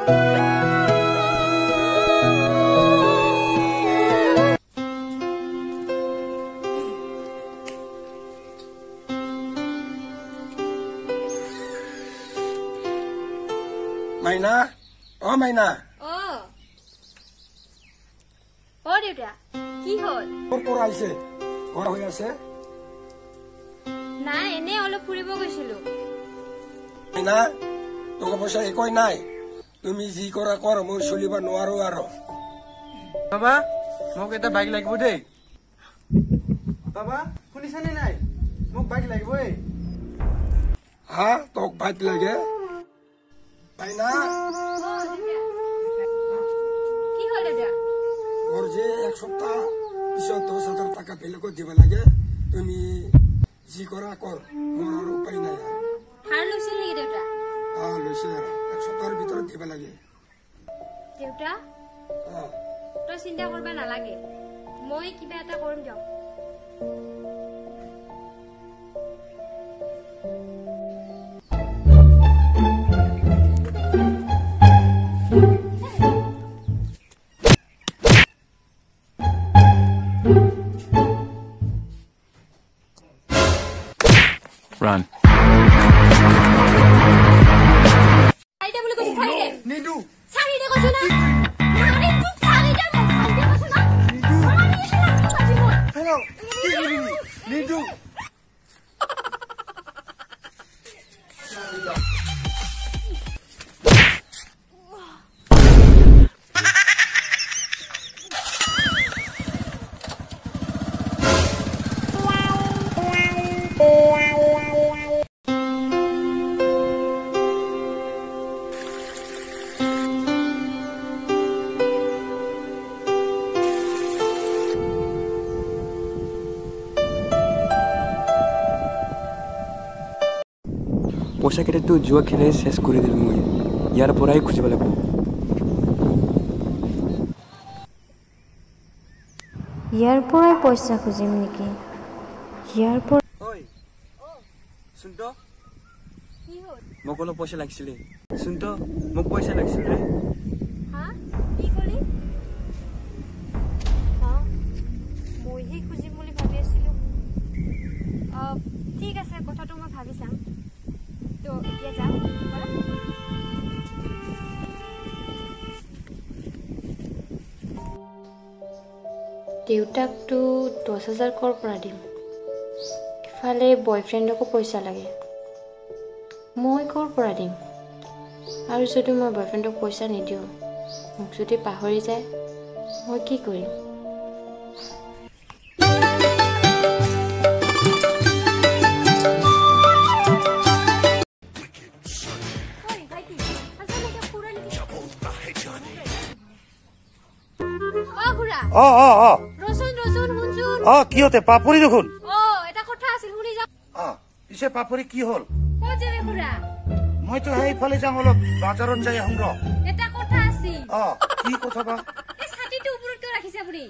মাইনা ও মাইনা ও দেউতা কি হল কোৰ আহিছে ঘৰ হৈ আছে নাই এনে অলপ ফুৰিব গৈছিলো মাইনা টকা পইচা একোই নাই তুমি যি কৰা কৰ মই চলিব নোৱাৰো আৰু বাবা মোক এটা বাইক লাগিব দেই বাবা শুনিছানে নাই মোক বাইক লাগিব হা তোক বাইক লাগে মাইনা কি হল দেউতা মোৰ যে এক সপ্তাহ পিছত 10,000 টাকা বেলেগত দিব লাগে তুমি যি কৰা কৰ মোৰ আৰু উপায় নাই হাৰ লৈছিল নেকি দেউতা লৈছে আৰু এক সপ্তাহৰ ভিতৰত দিব লাগে দেউতা তই চিন্তা কৰিব নালাগে মই কিবা এটা কৰিম দিয়ক Run. Saida boleh kau Saida. Nindu. Saida kau sana. Mari tu Saida kau Saida kau sana. Mari ni sana kau jimu. Hello. Nindu. পইচা কেইটাতো জুৱা খেলে শেষ কৰি দিল মই ইয়াৰ পৰাই খুজিব লাগিব ইয়াৰ পৰাই পইচা খুজিম নেকি ইয়াৰ পৰা ঐ শুন তো কি হল মোক অলপ পইচা লাগিছিল শুন তো মোক পইচা লাগিছিল হা কি কলি হা মইহে খুজিম বুলি ভাবি আছিলো ঠিক আছে কথাটো মই ভাবি চাম তো এতিয়া যাম দেউতাকটো 10,000 কৰ পৰা দিম ইফালে বয়ফ্ৰেণ্ডকো পইচা লাগে মই কৰ পৰা দিম আৰু যদি মই বয়ফ্ৰেণ্ডক পইচা নিদিওঁ মোক যদি পাহৰি যায় মই কি কৰিম কি হতে পাপৰি দেখোন এটা কথা আছিল শুনি যাও পিছে পাপৰি কি হল ক'ত যাবে খুৰা মইতো সেইফালে যাম অলপ বাজাৰত যাই আহোঁ এটা কথা আছিল কি কথা বা এই ছাতিটো ওপৰত কিয় ৰাখিছে আপুনি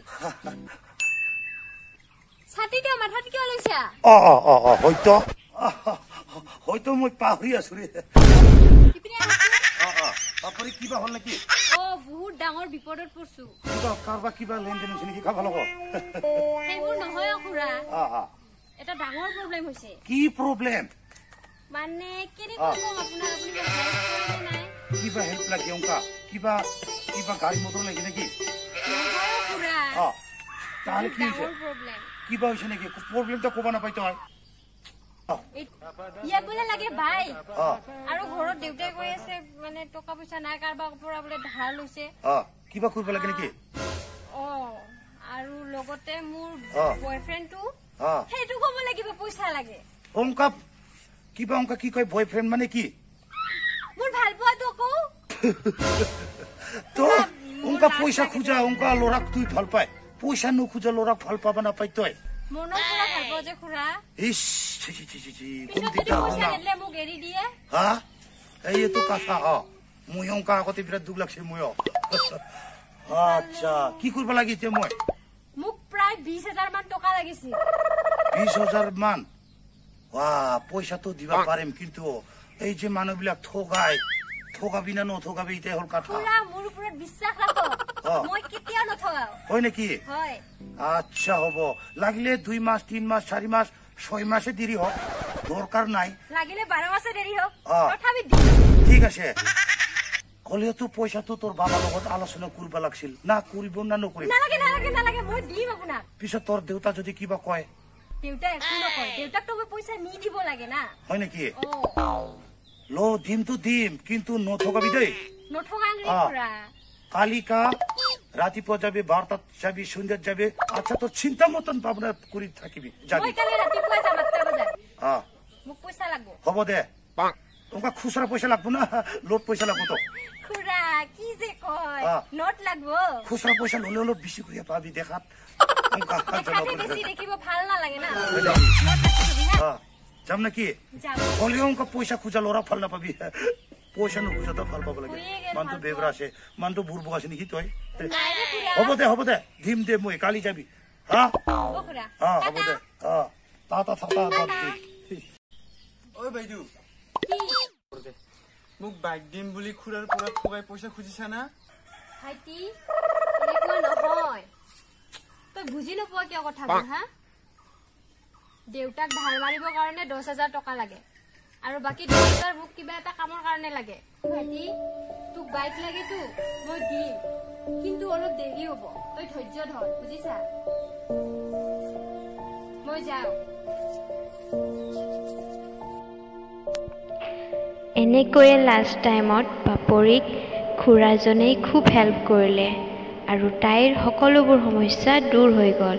ছাতিটো মাথাত কিয় লৈছা হয়তো মই পাহৰি আছো ৰে পাপৰি কিবা হল নেকি বহুত ডাঙৰ বিপদত পৰছো কাৰোবাৰ কিবা লেনদেন হৈছে নেকি খাব লগত সেইবোৰ নহয় খুৰা এটা ডাঙৰ প্ৰব্লেম হৈছে কি প্ৰব্লেম মানে কেনেকৈ কম আপোনাৰ আপুনি হেল্প নাই কিবা হেল্প লাগে অংকা কিবা গাড়ী মটৰ লাগে নেকি খুৰা তাহলে কি হৈছে কিবা হৈছে নেকি প্ৰব্লেমটা ক'ব নাপাই তই ইয়াক বোলে লাগে ভাই আৰু ঘৰত দেউতাই কৈ আছে মানে টকা পইচা নাই কাৰোবাৰ পৰা বোলে ধাৰ লৈছে কিবা কৰিব লাগে নেকি আৰু লগতে মোৰ বয়ফ্ৰেণ্ডটো সেইটো ক'ব লাগিব পইচা লাগে অংকা কিবা অংকা কি কয় বয়ফ্ৰেণ্ড মানে কি মোৰ ভাল পোৱাটো কও তো অংকা পইচা খুজা অংকা লৰাক তুই ভাল পায় পইচা নুখুজা লৰাক ভাল পাবা নাপাই তই মনৰ পৰা ভাল পাওঁ যে খুৰা ইস কোন দিটা পইচা দিলে মোক এৰি দিয়ে হা এইটো কথা মই অংকা আগতে বিৰাট দুখ লাগছে মই আচ্ছা কি কৰিব লাগে এতিয়া মই মোক প্ৰায় 20,000 মান টকা লাগিছিল 20,000 মান পইচাটো দিবা পাৰিম কিন্তু এই যে মানুহবিলাক ঠগাই ঠগাবি না নঠগাবি ইতে হল কথা খুৰা মোৰ ওপৰত বিশ্বাস ৰাখক মই কেতিয়াও নঠগাও হয় নেকি হয় আচ্ছা হব লাগিলে 2 মাস 3 মাস 4 মাস 6 মাসে দেরি হোক দরকার নাই লাগিলে 12 মাসে দেৰি হোক হ্যাঁ। তথাপি ঠিক আছে কলে তো পয়সা তো তোর বাবার লগত আলোচনা করবা লাগছিল না করিব না নকরিব নালাগে নালাগে নালাগে মই দিম আপোনাক পিছত তোর দেউতা যদি কিবা কয় দেউতা একো নকয় দেউতাক তো মই পইচা নি দিব লাগে না হয় নাকি ও লো দিম তো দিম কিন্তু নঠগাবি দেই নঠগাং রে খুৰা কালিকা ৰাতিপুৱা যাবে 12টাত যাবি সন্ধ্যাত যাবে আচ্ছা তোৰ চিন্তা মতন ভাবনা কৰি থাকিবি যাবি মই কালি ৰাতিপুৱা যাম 8টা বজাত হ্যাঁ মোক পইচা লাগব হব দে তোমাক খুচরা পয়সা লাগবো না লোট পয়সা লাগবো তো খুৰা কি যে কয় হ্যাঁ। নোট লাগব খুচরা পয়সা ললে অলপ বেশি করে পাবি দেখাত দেখাতে বেছি দেখিব ভাল নালাগে না নোট লাগব হ্যাঁ যাম নাকি যাম হলেও অঙ্ক পয়সা খুঁজা লরা ভাল না পাবি পয়সা নুখুজা তো ভাল পাব লাগে হয়ে গেল মানটো ভাল বেবরা আছে মানটো বুড়বো আছে নাকি তই নাই রে খুৰা হব দে দিম দে মই কালি যাবি হ্যাঁ হ'ব খুৰা হ্যাঁ হব দে হ্যাঁ টাটা টাটা বাদ দি ঐ বাইদেউ কি মোক বাইক দিম বুলি খুৰাৰ পৰা ঠগাই পইচা খুজিছা না ভাইটি এনেকুৱা নহয় তই বুজি নোপোৱা কিয় কথাবোৰ হা দেউতাক ধাৰ মাৰিবৰ কাৰণে 10,000 টকা লাগে আৰু বাকী 10,000 মোক কিবা এটা কামৰ কাৰণে লাগে ভাইটি তোক বাইক লাগেতো মই দিম কিন্তু অলপ দেৰি হ'ব তই ধৈৰ্য ধৰ বুজিছা মই যাওঁ এনেকৈয়ে লাষ্ট টাইমত পাপৰিক খুৰাজনেই খুব হেল্প কৰিলে আৰু তাইৰ সকলোবোৰ সমস্যা দূৰ হৈ গ'ল।